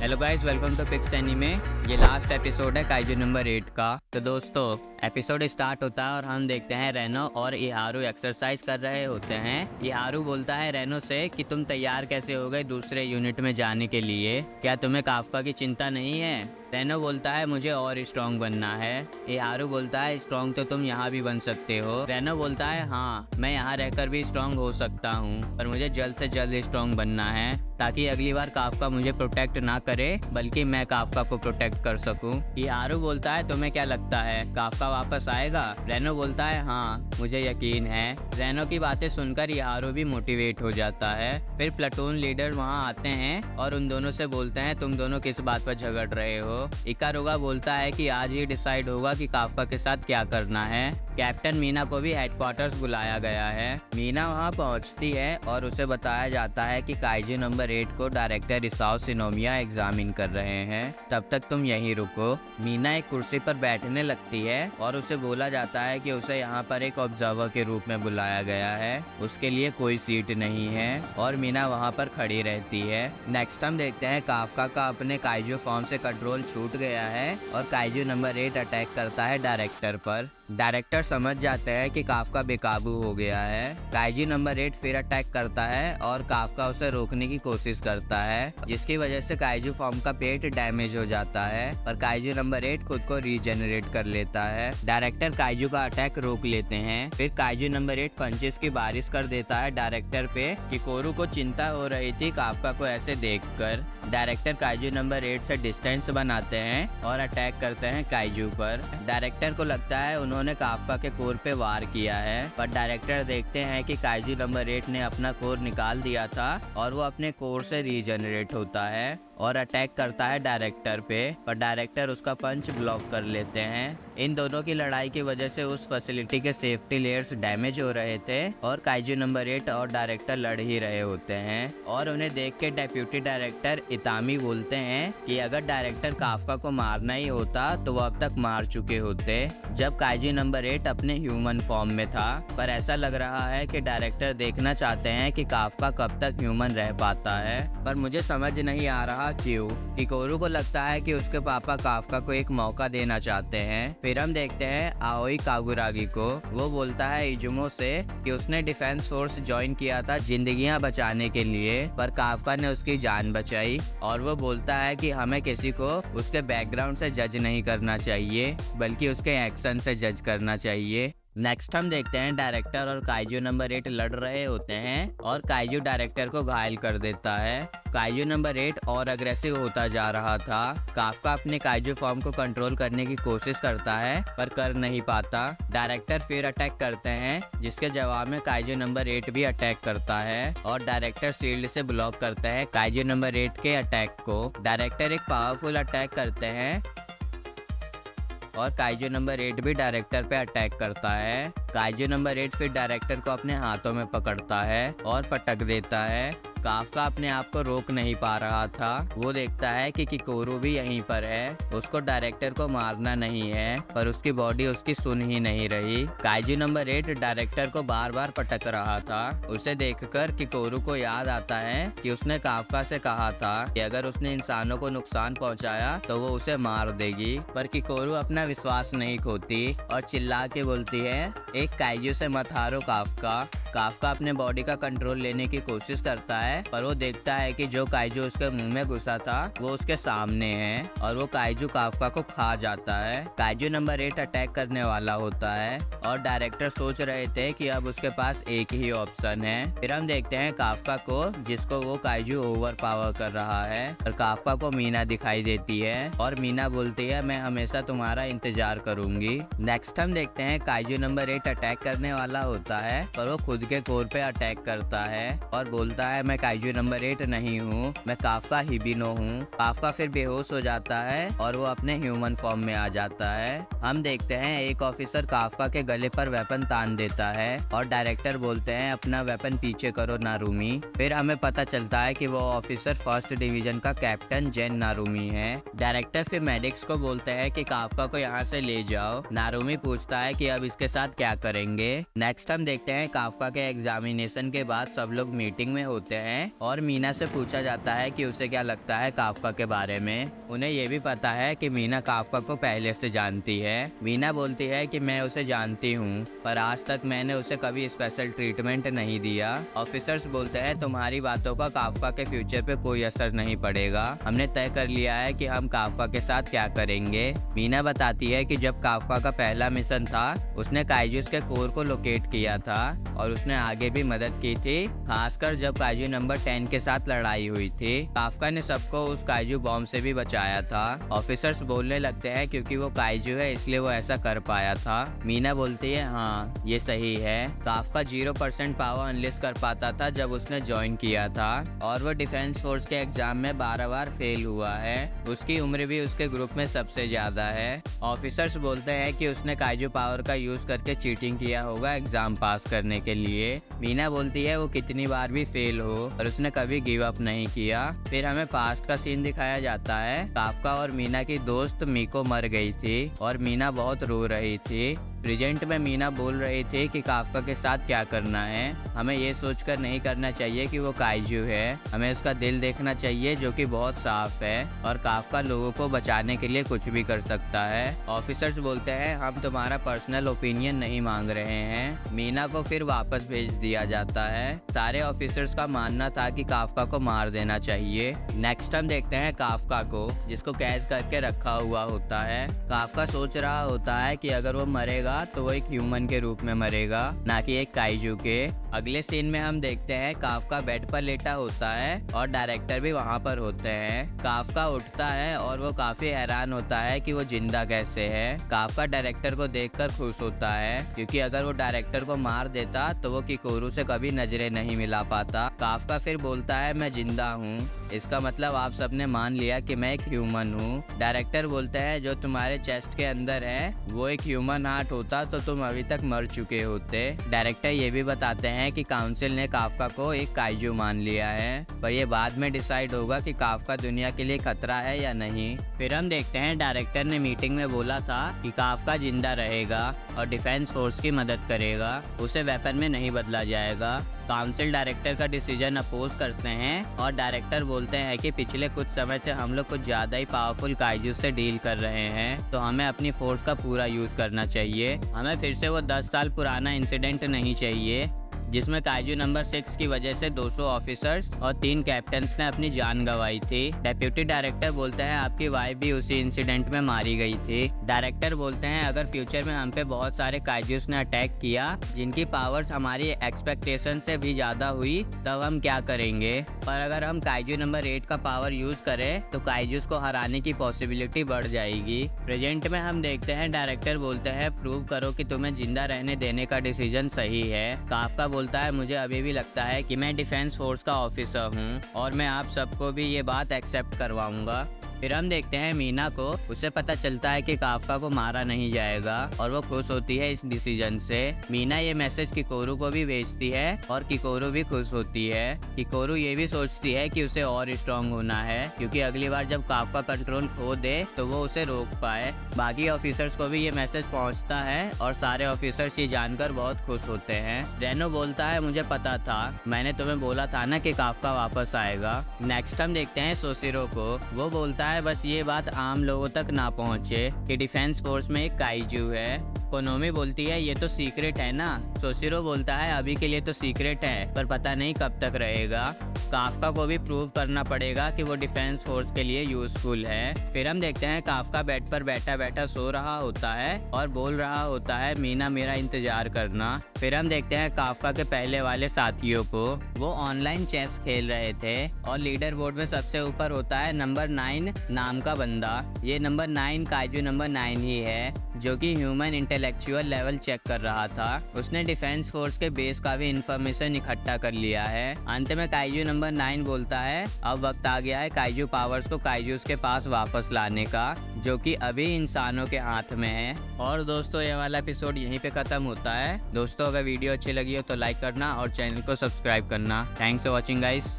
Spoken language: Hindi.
Hello guys, welcome to Pix Anime. ये लास्ट एपिसोड है काइजू नंबर 8 का। तो दोस्तों, एपिसोड स्टार्ट होता है और हम देखते हैं रेनो और इहारू एक्सरसाइज कर रहे होते हैं। इहारू बोलता है रेनो से कि तुम तैयार कैसे हो गए दूसरे यूनिट में जाने के लिए, क्या तुम्हें काफ्का की चिंता नहीं है? रेनो बोलता है मुझे और स्ट्रॉन्ग बनना है। इहारू बोलता है स्ट्रॉन्ग तो तुम यहाँ भी बन सकते हो। रेनो बोलता है हाँ, मैं यहाँ रहकर भी स्ट्रॉन्ग हो सकता हूँ, पर मुझे जल्द से जल्द स्ट्रॉन्ग बनना है ताकि अगली बार काफ्का मुझे प्रोटेक्ट ना करे बल्कि मैं काफ्का को प्रोटेक्ट कर सकूं। इहारू बोलता है तुम्हें क्या लगता है काफ्का वापस आएगा? रेनो बोलता है हाँ, मुझे यकीन है। रेनो की बातें सुनकर इहारू भी मोटिवेट हो जाता है। फिर प्लाटून लीडर वहाँ आते हैं और उन दोनों से बोलते हैं तुम दोनों किस बात पर झगड़ रहे हो? इकारुगा बोलता है कि आज ही डिसाइड होगा कि काफ्का के साथ क्या करना है। कैप्टन मीना को भी हेडक्वार्टर्स बुलाया गया है। मीना वहां पहुंचती है और उसे बताया जाता है कि काइजू नंबर 8 को डायरेक्टर इसाओ शिनोमिया एग्जामिन कर रहे हैं, तब तक तुम यहीं रुको। मीना एक कुर्सी पर बैठने लगती है और उसे बोला जाता है कि उसे यहाँ पर एक ऑब्जर्वर के रूप में बुलाया गया है, उसके लिए कोई सीट नहीं है और मीना वहाँ पर खड़ी रहती है। नेक्स्ट हम देखते हैं काफ्का का अपने काइजू फॉर्म से कंट्रोल छूट गया है और काइजू नंबर 8 अटैक करता है डायरेक्टर पर। डायरेक्टर समझ जाते हैं कि काफ्का बेकाबू हो गया है। काइजू नंबर 8 फिर अटैक करता है और काफ्का उसे रोकने की कोशिश करता है, जिसकी वजह से काइजू फॉर्म का पेट डैमेज हो जाता है, पर काइजू नंबर 8 खुद को रीजेनरेट कर लेता है। डायरेक्टर काइजू का अटैक रोक लेते हैं। फिर काइजू नंबर 8 पंचेस की बारिश कर देता है डायरेक्टर पे। किकोरू को चिंता हो रही थी काफ्का को ऐसे देखकर। डायरेक्टर काइजू नंबर 8 से डिस्टेंस बनाते हैं और अटैक करते हैं काइजू पर। डायरेक्टर को लगता है उन्होंने काफ्का के कोर पे वार किया है, पर डायरेक्टर देखते हैं कि काइजू नंबर 8 ने अपना कोर निकाल दिया था और वो अपने कोर से रीजनरेट होता है और अटैक करता है डायरेक्टर पे, पर डायरेक्टर उसका पंच ब्लॉक कर लेते हैं। इन दोनों की लड़ाई की वजह से उस फैसिलिटी के सेफ्टी लेयर्स डैमेज हो रहे थे और काइजू नंबर 8 और डायरेक्टर लड़ ही रहे होते हैं और उन्हें देख के डेप्यूटी डायरेक्टर इतामी बोलते हैं कि अगर डायरेक्टर काफ्का को मारना ही होता तो वो अब तक मार चुके होते जब काइजू नंबर 8 अपने ह्यूमन फॉर्म में था। पर ऐसा लग रहा है कि डायरेक्टर देखना चाहते हैं कि काफ्का कब तक ह्यूमन रह पाता है, पर मुझे समझ नहीं आ रहा क्यों। किकोरू को लगता है कि उसके पापा काफ्का को एक मौका देना चाहते हैं। फिर हम देखते हैं आओई कागुरागी को। वो बोलता है इजुमो से कि उसने डिफेंस फोर्स ज्वाइन किया था जिंदगियां बचाने के लिए, पर काफ्का ने उसकी जान बचाई और वो बोलता है कि हमें किसी को उसके बैकग्राउंड से जज नहीं करना चाहिए बल्कि उसके एक्शन से जज करना चाहिए। नेक्स्ट हम देखते हैं डायरेक्टर और काइजू नंबर 8 लड़ रहे होते हैं और काइजू डायरेक्टर को घायल कर देता है। काइजू नंबर 8 और अग्रेसिव होता जा रहा था। काफ्का अपने काइजू फॉर्म को कंट्रोल करने की कोशिश करता है पर कर नहीं पाता। डायरेक्टर फिर अटैक करते हैं जिसके जवाब में काइजू नंबर 8 भी अटैक करता है और डायरेक्टर शील्ड से ब्लॉक करता है काइजू नंबर 8 के अटैक को। डायरेक्टर एक पावरफुल अटैक करते हैं और काइजू नंबर 8 भी डायरेक्टर पे अटैक करता है। काइजू नंबर 8 फिर डायरेक्टर को अपने हाथों में पकड़ता है और पटक देता है। काफ्का अपने आप को रोक नहीं पा रहा था। वो देखता है कि किकोरू भी यहीं पर है। उसको डायरेक्टर को मारना नहीं है, पर उसकी बॉडी उसकी सुन ही नहीं रही। काइजू नंबर 8 डायरेक्टर को बार बार पटक रहा था। उसे देखकर किकोरू को याद आता है कि उसने काफ्का से कहा था कि अगर उसने इंसानों को नुकसान पहुंचाया तो वो उसे मार देगी, पर किकोरू अपना विश्वास नहीं खोती और चिल्ला के बोलती है एक काइजू से मत हारो काफ्का। काफ्का अपने बॉडी का कंट्रोल लेने की कोशिश करता है, पर वो देखता है कि जो काइजू उसके मुंह में घुसा था वो उसके सामने है और वो काइजू काफ्का को खा जाता है। काइजू नंबर 8 अटैक करने वाला होता है और डायरेक्टर सोच रहे थे कि अब उसके पास एक ही ऑप्शन है। फिर हम देखते हैं काफ्का को, जिसको वो काइजू ओवर पावर कर रहा है, और काफ्का को मीना दिखाई देती है और मीना बोलती है मैं हमेशा तुम्हारा इंतजार करूंगी। नेक्स्ट हम देखते हैं काइजू नंबर 8 अटैक करने वाला होता है, पर वो खुद के कोर पे अटैक करता है और बोलता है मैं काइजू नंबर 8 नहीं हूँ, मैं काफ्का हिबिनो हूँ। काफ्का फिर बेहोश हो जाता है और वो अपने ह्यूमन फॉर्म में आ जाता है। हम देखते हैं एक ऑफिसर काफ्का के गले पर वेपन तान देता है और डायरेक्टर बोलते हैं अपना वेपन पीछे करो नारुमी। फिर हमें पता चलता है कि वो ऑफिसर फर्स्ट डिवीजन का कैप्टन जेन नारुमी है। डायरेक्टर फिर मेडिक्स को बोलते हैं कि काफ्का को यहाँ से ले जाओ। नारुमी पूछता है कि अब इसके साथ क्या करेंगे। नेक्स्ट हम देखते हैं काफ्का के एग्जामिनेशन के बाद सब लोग मीटिंग में होते हैं और मीना से पूछा जाता है कि उसे क्या लगता है काफ्का के बारे में। उन्हें ये भी पता है कि मीना काफ्का को पहले से जानती है। मीना बोलती है कि मैं उसे जानती हूँ, पर आज तक मैंने उसे कभी स्पेशल ट्रीटमेंट नहीं दिया। ऑफिसर्स बोलते हैं तुम्हारी बातों का काफ्का के फ्यूचर पे कोई असर नहीं पड़ेगा। हमने तय कर लिया है कि हम काफ्का के साथ क्या करेंगे। मीना बताती है कि जब काफ्का का पहला मिशन था उसने काइजूस के कोर को लोकेट किया था और उसने आगे भी मदद की थी, खासकर जब काइजू नंबर 10 के साथ लड़ाई हुई थी। काफ्का ने सबको उस काइजू बॉम्ब से भी बचाया था। ऑफिसर्स बोलने लगते हैं क्योंकि वो काइजू है इसलिए वो ऐसा कर पाया था। मीना बोलती है हाँ ये सही है। काफ्का 0% पावर अनलिस कर पाता था जब उसने ज्वाइन किया था और वो डिफेंस फोर्स के एग्जाम में 12 बार फेल हुआ है। उसकी उम्र भी उसके ग्रुप में सबसे ज्यादा है। ऑफिसर्स बोलते हैं कि उसने काइजू पावर का यूज करके चीटिंग किया होगा एग्जाम पास करने के लिए। मीना बोलती है वो कितनी बार भी फेल हो और उसने कभी गिव अप नहीं किया। फिर हमें पास्ट का सीन दिखाया जाता है। काफ्का और मीना की दोस्त मीको मर गई थी और मीना बहुत रो रही थी। प्रेजेंट में मीना बोल रही थी कि काफ्का के साथ क्या करना है। हमें ये सोचकर नहीं करना चाहिए कि वो काइजू है, हमें उसका दिल देखना चाहिए जो कि बहुत साफ है और काफ्का लोगों को बचाने के लिए कुछ भी कर सकता है। ऑफिसर्स बोलते हैं हम तुम्हारा पर्सनल ओपिनियन नहीं मांग रहे हैं। मीना को फिर वापस भेज दिया जाता है। सारे ऑफिसर्स का मानना था कि काफ्का को मार देना चाहिए। नेक्स्ट हम देखते हैं काफ्का को, जिसको कैद करके रखा हुआ होता है। काफ्का सोच रहा होता है कि अगर वो मरेगा तो वो एक ह्यूमन के रूप में मरेगा, ना कि एक काइजू के। अगले सीन में हम देखते हैं काफ्का बेड पर लेटा होता है और डायरेक्टर भी वहाँ पर होते हैं। काफ्का उठता है और वो काफी हैरान होता है कि वो जिंदा कैसे है। काफ्का डायरेक्टर को देखकर खुश होता है क्योंकि अगर वो डायरेक्टर को मार देता तो वो किकोरू से कभी नजरें नहीं मिला पाता। काफ्का फिर बोलता है मैं जिंदा हूँ, इसका मतलब आप सबने मान लिया कि मैं एक ह्यूमन हूँ। डायरेक्टर बोलते हैं जो तुम्हारे चेस्ट के अंदर है वो एक ह्यूमन हार्ट होता तो तुम अभी तक मर चुके होते। डायरेक्टर ये भी बताते हैं कि काउंसिल ने काफ्का को एक काइजू मान लिया है, पर ये बाद में डिसाइड होगा कि काफ्का दुनिया के लिए खतरा है या नहीं। फिर हम देखते हैं डायरेक्टर ने मीटिंग में बोला था कि काफ्का जिंदा रहेगा और डिफेंस फोर्स की मदद करेगा, उसे वेपन में नहीं बदला जाएगा। काउंसिल डायरेक्टर का डिसीजन अपोज करते हैं और डायरेक्टर बोलते हैं कि पिछले कुछ समय से हम लोग कुछ ज़्यादा ही पावरफुल काइजू से डील कर रहे हैं, तो हमें अपनी फोर्स का पूरा यूज़ करना चाहिए। हमें फिर से वो 10 साल पुराना इंसिडेंट नहीं चाहिए जिसमें काइजू नंबर 6 की वजह से 200 ऑफिसर्स और 3 कैप्टन्स ने अपनी जान गंवाई थी। डेप्यूटी डायरेक्टर बोलते हैं आपकी वाइफ भी उसी इंसिडेंट में मारी गई थी। डायरेक्टर बोलते हैं अगर फ्यूचर में हम पे बहुत सारे काइजूस ने अटैक किया जिनकी पावर्स हमारी एक्सपेक्टेशन से भी ज्यादा हुई तब हम क्या करेंगे, पर अगर हम काइजू नंबर 8 का पावर यूज करें तो काइजूस को हराने की पॉसिबिलिटी बढ़ जाएगी। प्रेजेंट में हम देखते हैं डायरेक्टर बोलते हैं प्रूव करो कि तुम्हें जिंदा रहने देने का डिसीजन सही है। काफ्का बोलता है मुझे अभी भी लगता है कि मैं डिफेंस फोर्स का ऑफिसर हूँ और मैं आप सबको भी ये बात एक्सेप्ट करवाऊंगा। फिर हम देखते हैं मीना को, उसे पता चलता है कि काफ्का को मारा नहीं जाएगा और वो खुश होती है इस डिसीजन से। मीना ये मैसेज किकोरू को भी भेजती है और किकोरू भी खुश होती है। किकोरू ये भी सोचती है कि उसे और स्ट्रांग होना है क्योंकि अगली बार जब काफ्का कंट्रोल खो दे तो वो उसे रोक पाए। बाकी ऑफिसर्स को भी ये मैसेज पहुंचता है और सारे ऑफिसर्स ये जानकर बहुत खुश होते हैं। रेनो बोलता है मुझे पता था, मैंने तुम्हें बोला था ना कि काफ्का वापस आएगा। नेक्स्ट हम देखते हैं सोसिरो को, वो बोलता है बस ये बात आम लोगों तक ना पहुंचे कि डिफेंस फोर्स में एक काइजू है। कोनोमी बोलती है ये तो सीक्रेट है ना। सोसिरो बोलता है अभी के लिए तो सीक्रेट है पर पता नहीं कब तक रहेगा। काफ्का को भी प्रूव करना पड़ेगा कि वो डिफेंस फोर्स के लिए यूजफुल है। फिर हम देखते हैं काफ्का बेड पर बैठा बैठा सो रहा होता है और बोल रहा होता है मीना मेरा इंतजार करना। फिर हम देखते हैं काफ्का के पहले वाले साथियों को, वो ऑनलाइन चेस खेल रहे थे और लीडर बोर्ड में सबसे ऊपर होता है नंबर 9 नाम का बंदा। ये नंबर 9 काइजू नंबर 9 ही है जो कि ह्यूमन इंटेलेक्चुअल लेवल चेक कर रहा था। उसने डिफेंस फोर्स के बेस का भी इंफॉर्मेशन इकट्ठा कर लिया है। अंत में काइजू नंबर 9 बोलता है अब वक्त आ गया है काइजू पावर्स को काइजूस के पास वापस लाने का, जो कि अभी इंसानों के हाथ में है। और दोस्तों ये वाला एपिसोड यहीं पे खत्म होता है। दोस्तों अगर वीडियो अच्छी लगी हो तो लाइक करना और चैनल को सब्सक्राइब करना। Thanks for watching guys.